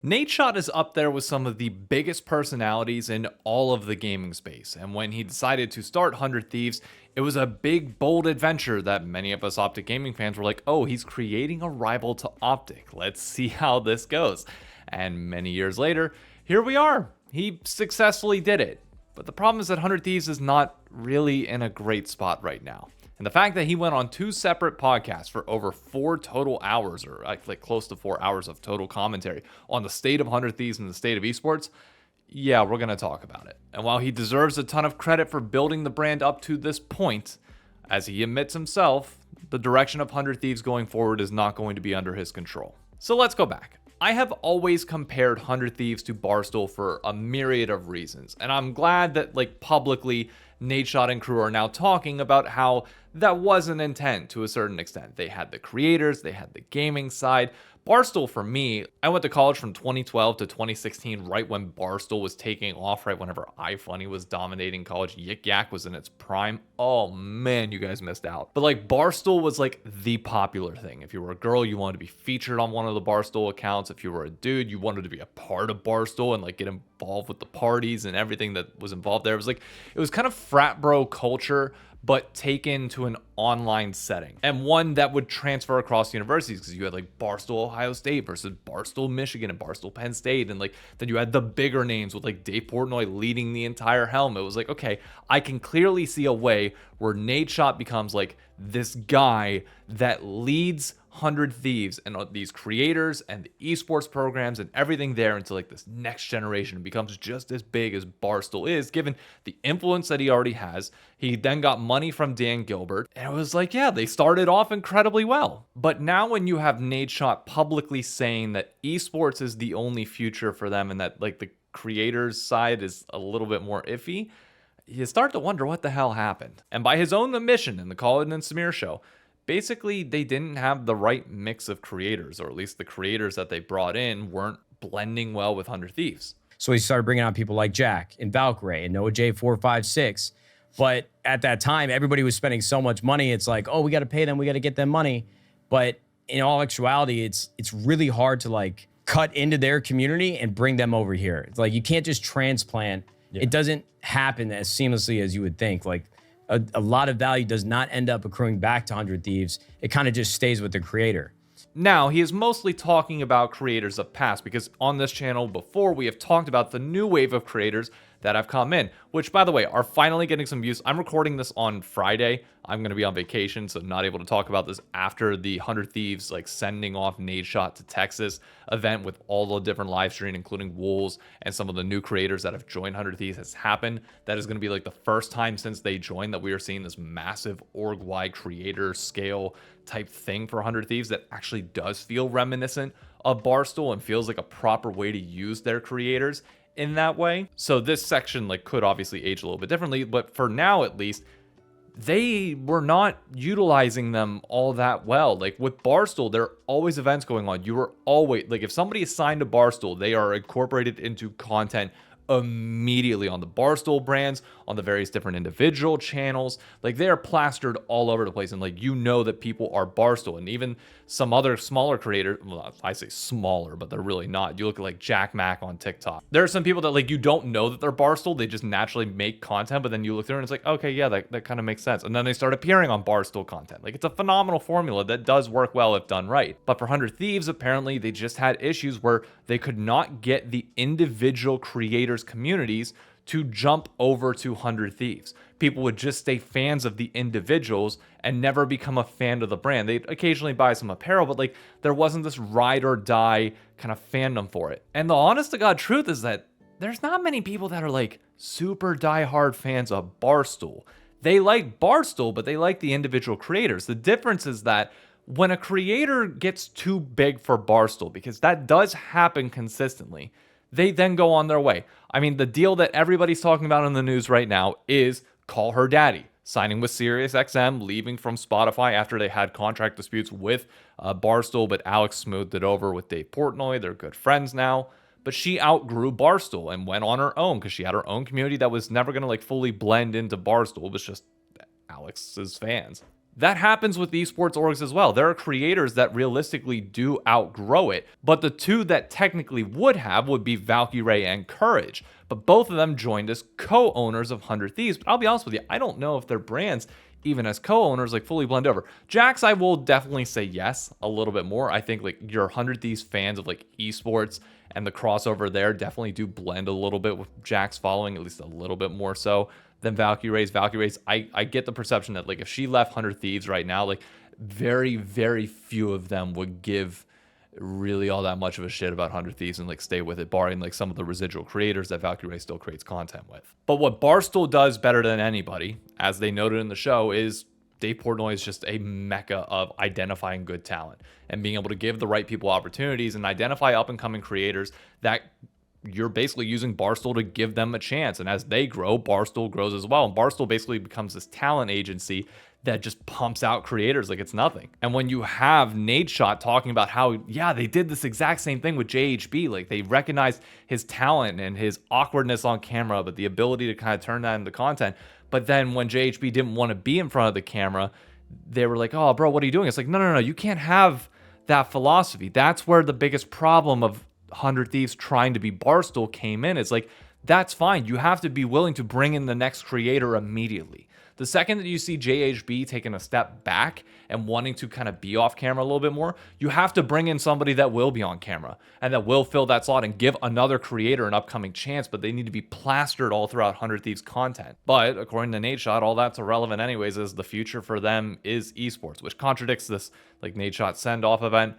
Nadeshot is up there with some of the biggest personalities in all of the gaming space, and when he decided to start 100 Thieves, it was a big, bold adventure that many of us Optic gaming fans were like, oh, he's creating a rival to Optic. Let's see how this goes. And many years later, here we are. He successfully did it. But the problem is that 100 Thieves is not really in a great spot right now. And the fact that he went on 2 separate podcasts for over 4 total hours, or like close to 4 hours of total commentary on the state of 100 Thieves and the state of esports, yeah, we're going to talk about it. And while he deserves a ton of credit for building the brand up to this point, as he admits himself, the direction of 100 Thieves going forward is not going to be under his control. So let's go back. I have always compared 100 Thieves to Barstool for a myriad of reasons, and I'm glad that publicly Nadeshot and crew are now talking about how that was an intent to a certain extent. They had the creators, they had the gaming side. Barstool, for me, I went to college from 2012 to 2016, right when Barstool was taking off, right whenever iFunny was dominating college. Yik Yak was in its prime. Oh man, you guys missed out. But Barstool was the popular thing. If you were a girl, you wanted to be featured on one of the Barstool accounts. If you were a dude, you wanted to be a part of Barstool and get involved with the parties and everything that was involved there. It was kind of frat bro culture, but taken to an online setting, and one that would transfer across universities, because you had Barstool Ohio State versus Barstool Michigan and Barstool Penn State, and then you had the bigger names with Dave Portnoy leading the entire helm. It was okay, I can clearly see a way where Nadeshot becomes this guy that leads 100 Thieves and these creators and the esports programs and everything there into this next generation. It becomes just as big as Barstool is, given the influence that he already has. He then got money from Dan Gilbert, and it was yeah, they started off incredibly well. But now when you have Nadeshot publicly saying that esports is the only future for them, and that the creators side is a little bit more iffy, you start to wonder what the hell happened. And by his own admission in the Colin and Samir show, basically they didn't have the right mix of creators, or at least the creators that they brought in weren't blending well with 100 Thieves. So he started bringing on people like Jack and Valkyrie and Noah J456. But at that time, everybody was spending so much money. It's oh, we got to pay them. We got to get them money. But in all actuality, it's really hard to cut into their community and bring them over here. It's you can't just transplant. Yeah. It doesn't happen as seamlessly as you would think. A lot of value does not end up accruing back to 100 Thieves. It kind of just stays with the creator. Now, he is mostly talking about creators of past, because on this channel before, we have talked about the new wave of creators that have come in, which, by the way, are finally getting some views. I'm recording this on Friday. I'm going to be on vacation, so not able to talk about this after the 100 Thieves sending off Nadeshot to Texas event with all the different live stream, including woes and some of the new creators that have joined 100 Thieves has happened. That is going to be the first time since they joined that we are seeing this massive org-wide creator scale type thing for 100 Thieves that actually does feel reminiscent of Barstool and feels like a proper way to use their creators in that way. So this section could obviously age a little bit differently, but for now at least, they were not utilizing them all that well. With Barstool, there are always events going on. You are always if somebody is signed to Barstool, they are incorporated into content immediately on the Barstool brands, on the various different individual channels. They are plastered all over the place, and that people are Barstool. And even some other smaller creators, well, I say smaller, but they're really not. You look at Jack Mack on TikTok. There are some people that you don't know that they're Barstool. They just naturally make content, but then you look through and it's okay, yeah, that kind of makes sense. And then they start appearing on Barstool content. It's a phenomenal formula that does work well if done right. But for 100 Thieves, apparently they just had issues where they could not get the individual creators communities to jump over to 100 Thieves. People would just stay fans of the individuals and never become a fan of the brand. They'd occasionally buy some apparel, but there wasn't this ride or die kind of fandom for it. And the honest to God truth is that there's not many people that are super diehard fans of Barstool. They like Barstool, but they like the individual creators. The difference is that when a creator gets too big for Barstool, because that does happen consistently, they then go on their way. I mean, the deal that everybody's talking about in the news right now is Call Her Daddy, signing with SiriusXM, leaving from Spotify after they had contract disputes with Barstool, but Alex smoothed it over with Dave Portnoy. They're good friends now. But she outgrew Barstool and went on her own because she had her own community that was never going to fully blend into Barstool. It was just Alex's fans. That happens with esports orgs as well. There are creators that realistically do outgrow it, but the two that technically would be Valkyrae and Courage. But both of them joined as co-owners of 100 Thieves. But I'll be honest with you, I don't know if their brands, even as co-owners, like fully blend over. Jax, I will definitely say yes, a little bit more. I think like your 100 Thieves fans of like esports and the crossover there definitely do blend a little bit with Jax following, at least a little bit more so than Valkyrae's. I get the perception that like if she left 100 Thieves right now, like very, very few of them would give really all that much of a shit about 100 Thieves and like stay with it, barring like some of the residual creators that Valkyrae still creates content with. But what Barstool does better than anybody, as they noted in the show, is Dave Portnoy is just a mecca of identifying good talent and being able to give the right people opportunities and identify up and coming creators that you're basically using Barstool to give them a chance. And as they grow, Barstool grows as well. And Barstool basically becomes this talent agency that just pumps out creators like it's nothing. And when you have Nadeshot talking about how, yeah, they did this exact same thing with JHB, like they recognized his talent and his awkwardness on camera, but the ability to kind of turn that into content. But then when JHB didn't want to be in front of the camera, they were like, oh, bro, what are you doing? It's like, no, you can't have that philosophy. That's where the biggest problem of 100 Thieves trying to be Barstool came in. It's like, that's fine. You have to be willing to bring in the next creator immediately. The second that you see JHB taking a step back and wanting to kind of be off camera a little bit more, you have to bring in somebody that will be on camera and that will fill that slot and give another creator an upcoming chance, but they need to be plastered all throughout 100 Thieves content. But according to Nadeshot, all that's irrelevant anyways, as the future for them is esports, which contradicts this like Nadeshot send-off event.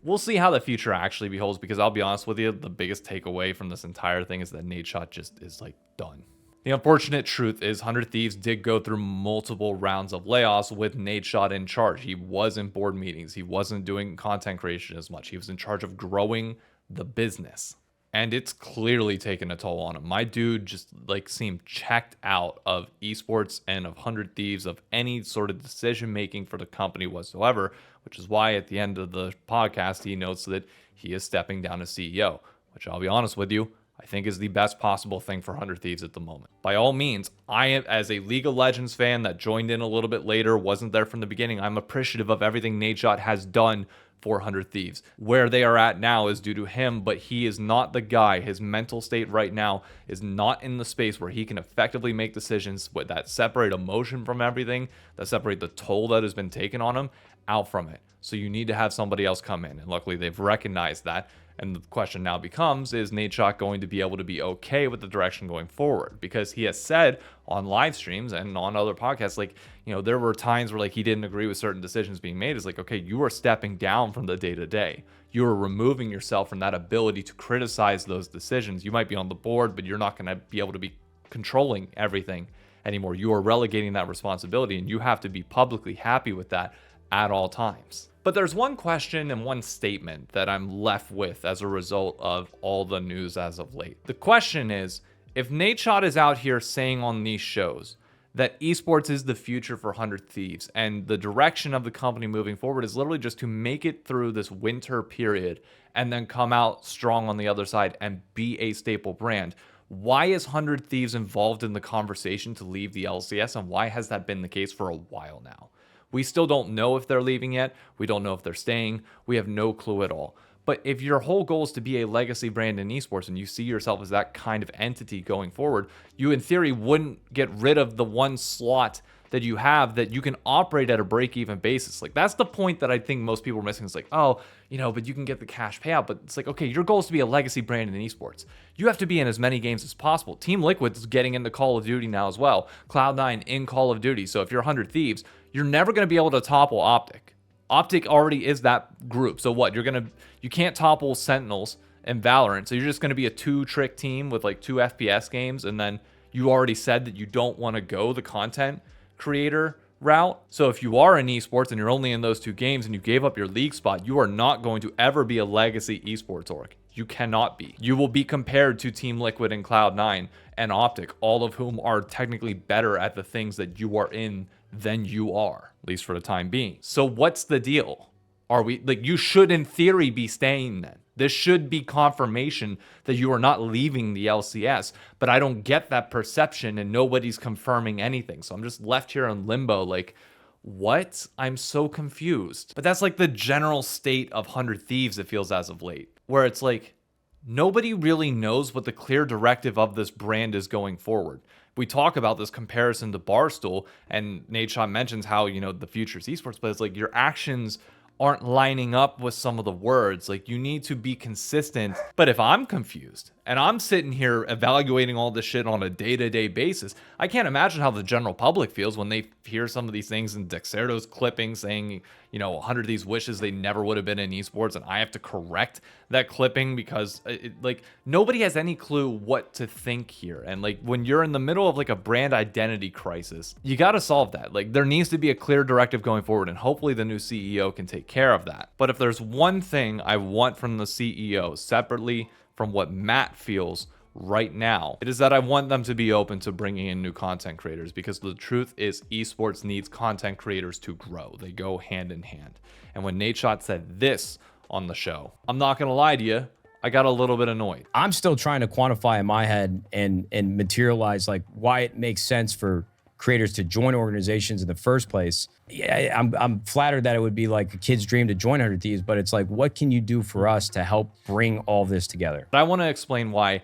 We'll see how the future actually beholds, because I'll be honest with you, the biggest takeaway from this entire thing is that Nadeshot just is like done. The unfortunate truth is 100 Thieves did go through multiple rounds of layoffs with Nadeshot in charge. He was in board meetings. He wasn't doing content creation as much. He was in charge of growing the business. And it's clearly taken a toll on him. My dude just like seemed checked out of esports and of 100 Thieves, of any sort of decision making for the company whatsoever, which is why at the end of the podcast, he notes that he is stepping down as CEO, which I'll be honest with you, I think is the best possible thing for 100 Thieves at the moment. By all means, I am, as a League of Legends fan that joined in a little bit later, wasn't there from the beginning, I'm appreciative of everything Nadeshot has done for 100 Thieves. Where they are at now is due to him, but he is not the guy. His mental state right now is not in the space where he can effectively make decisions that separate emotion from everything, that separate the toll that has been taken on him out from it. So you need to have somebody else come in. And luckily they've recognized that. And the question now becomes, is Nadeshot going to be able to be okay with the direction going forward? Because he has said on live streams and on other podcasts, like, you know, there were times where like he didn't agree with certain decisions being made. It's like, okay, you are stepping down from the day-to-day. You are removing yourself from that ability to criticize those decisions. You might be on the board, but you're not going to be able to be controlling everything anymore. You are relegating that responsibility, and you have to be publicly happy with that at all times. But there's one question and one statement that I'm left with as a result of all the news as of late. The question is, if Nadeshot is out here saying on these shows that esports is the future for 100 Thieves and the direction of the company moving forward is literally just to make it through this winter period and then come out strong on the other side and be a staple brand, why is 100 Thieves involved in the conversation to leave the LCS, and why has that been the case for a while now? We still don't know if they're leaving yet. We don't know if they're staying. We have no clue at all. But if your whole goal is to be a legacy brand in esports and you see yourself as that kind of entity going forward, you in theory wouldn't get rid of the one slot that you have that you can operate at a break-even basis. Like, that's the point that I think most people are missing. It's like, oh, you know, but you can get the cash payout. But it's like, okay, your goal is to be a legacy brand in esports. You have to be in as many games as possible. Team Liquid's getting into Call of Duty now as well. Cloud9 in Call of Duty. So if you're 100 Thieves, you're never going to be able to topple Optic. Optic already is that group. So what? You can't topple Sentinels and Valorant. So you're just going to be a two-trick team with like 2 FPS games, and then you already said that you don't want to go the content creator route. So if you are in esports and you're only in those 2 games and you gave up your league spot, you are not going to ever be a legacy esports org. You cannot be. You will be compared to Team Liquid and Cloud9 and Optic, all of whom are technically better at the things that you are in than you are, at least for the time being. So what's the deal? Are we, like, you should in theory be staying then. This should be confirmation that you are not leaving the LCS, but I don't get that perception and nobody's confirming anything. So I'm just left here in limbo, like, what? I'm so confused. But that's like the general state of 100 Thieves, it feels as of late, where it's like nobody really knows what the clear directive of this brand is going forward. We talk about this comparison to Barstool, and Nadeshot mentions how, the future is esports, but it's like your actions aren't lining up with some of the words. Like, you need to be consistent. But if I'm confused and I'm sitting here evaluating all this shit on a day-to-day basis, I can't imagine how the general public feels when they hear some of these things in Dexerto's clipping saying, 100 of these wishes they never would have been in esports, and I have to correct that clipping because nobody has any clue what to think here. And like, when you're in the middle of like a brand identity crisis, you got to solve that. Like, there needs to be a clear directive going forward, and hopefully the new CEO can take care of that. But if there's one thing I want from the CEO, separately from what Matt feels right now, it is that I want them to be open to bringing in new content creators, because the truth is esports needs content creators to grow. They go hand in hand. And when Nadeshot said this on the show, I'm not going to lie to you, I got a little bit annoyed. I'm still trying to quantify in my head and materialize like why it makes sense for creators to join organizations in the first place. Yeah, I'm flattered that it would be like a kid's dream to join 100 Thieves, but it's like, what can you do for us to help bring all this together? But I want to explain why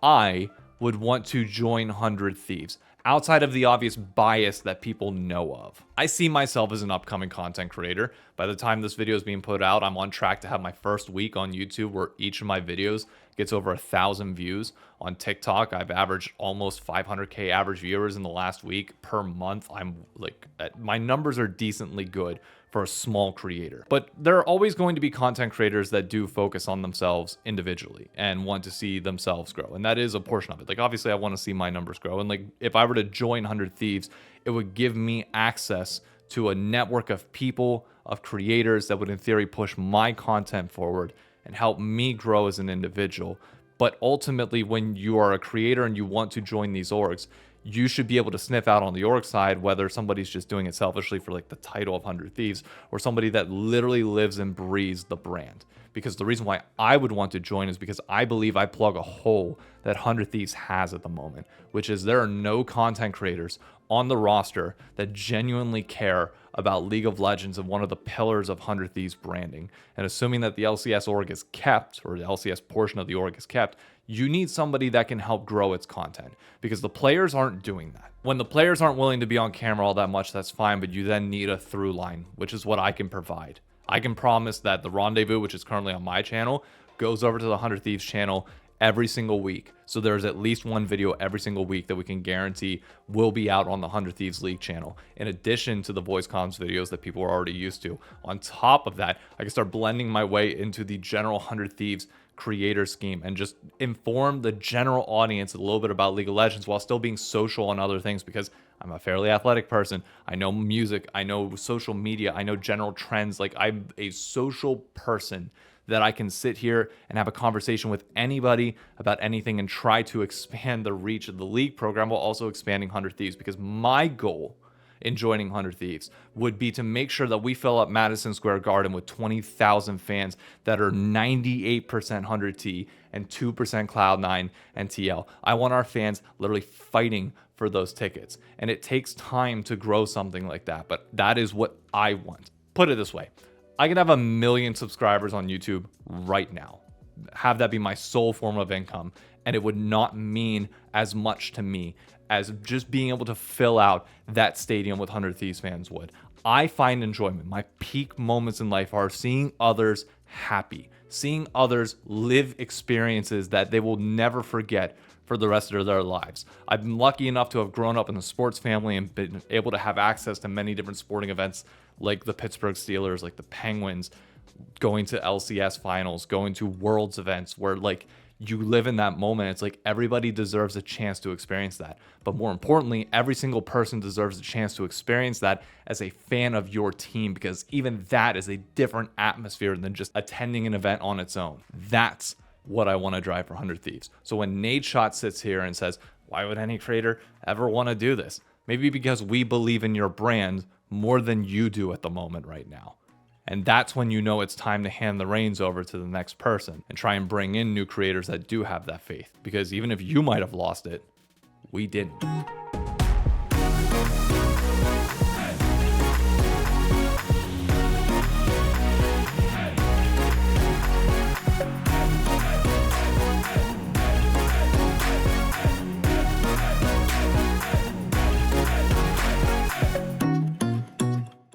I would want to join 100 Thieves, outside of the obvious bias that people know of. I see myself as an upcoming content creator. By the time this video is being put out, I'm on track to have my first week on YouTube where each of my videos gets over 1,000 views. On TikTok, I've averaged almost 500K average viewers in the last week per month. I'm like, my numbers are decently good for a small creator. But there are always going to be content creators that do focus on themselves individually and want to see themselves grow. And that is a portion of it. Like, obviously I want to see my numbers grow. And like, if I were to join 100 Thieves, it would give me access to a network of people, of creators that would in theory push my content forward and help me grow as an individual. But ultimately, when you are a creator and you want to join these orgs, you should be able to sniff out on the org side whether somebody's just doing it selfishly for like the title of 100 Thieves, or somebody that literally lives and breathes the brand. Because the reason why I would want to join is because I believe I plug a hole that 100 Thieves has at the moment, which is there are no content creators on the roster that genuinely care about League of Legends and one of the pillars of 100 Thieves branding. And assuming that the LCS org is kept, or the LCS portion of the org is kept, you need somebody that can help grow its content, because the players aren't doing that. When the players aren't willing to be on camera all that much, that's fine, but you then need a through line, which is what I can provide. I can promise that the Rendezvous, which is currently on my channel, goes over to the 100 Thieves channel every single week. So there's at least one video every single week that we can guarantee will be out on the 100 Thieves League channel, in addition to the voice comms videos that people are already used to. On top of that, I can start blending my way into the general 100 Thieves creator scheme and just inform the general audience a little bit about League of Legends while still being social on other things, because I'm a fairly athletic person. I know music, I know social media, I know general trends. Like, I'm a social person that I can sit here and have a conversation with anybody about anything and try to expand the reach of the league program while also expanding 100 Thieves, because my goal in joining 100 Thieves would be to make sure that we fill up Madison Square Garden with 20,000 fans that are 98% 100T and 2% Cloud9 and TL. I want our fans literally fighting for those tickets. And it takes time to grow something like that, but that is what I want. Put it this way, I could have 1 million subscribers on YouTube right now, have that be my sole form of income, and it would not mean as much to me as just being able to fill out that stadium with 100 Thieves fans would. I find enjoyment. My peak moments in life are seeing others happy, seeing others live experiences that they will never forget for the rest of their lives. I've been lucky enough to have grown up in a sports family and been able to have access to many different sporting events like the Pittsburgh Steelers, like the Penguins, going to LCS finals, going to Worlds events where like you live in that moment. It's like everybody deserves a chance to experience that. But more importantly, every single person deserves a chance to experience that as a fan of your team, because even that is a different atmosphere than just attending an event on its own. That's what I want to drive for 100 Thieves. So when Nadeshot sits here and says, why would any creator ever want to do this? Maybe because we believe in your brand more than you do at the moment right now. And that's when you know it's time to hand the reins over to the next person and try and bring in new creators that do have that faith. Because even if you might have lost it, we didn't.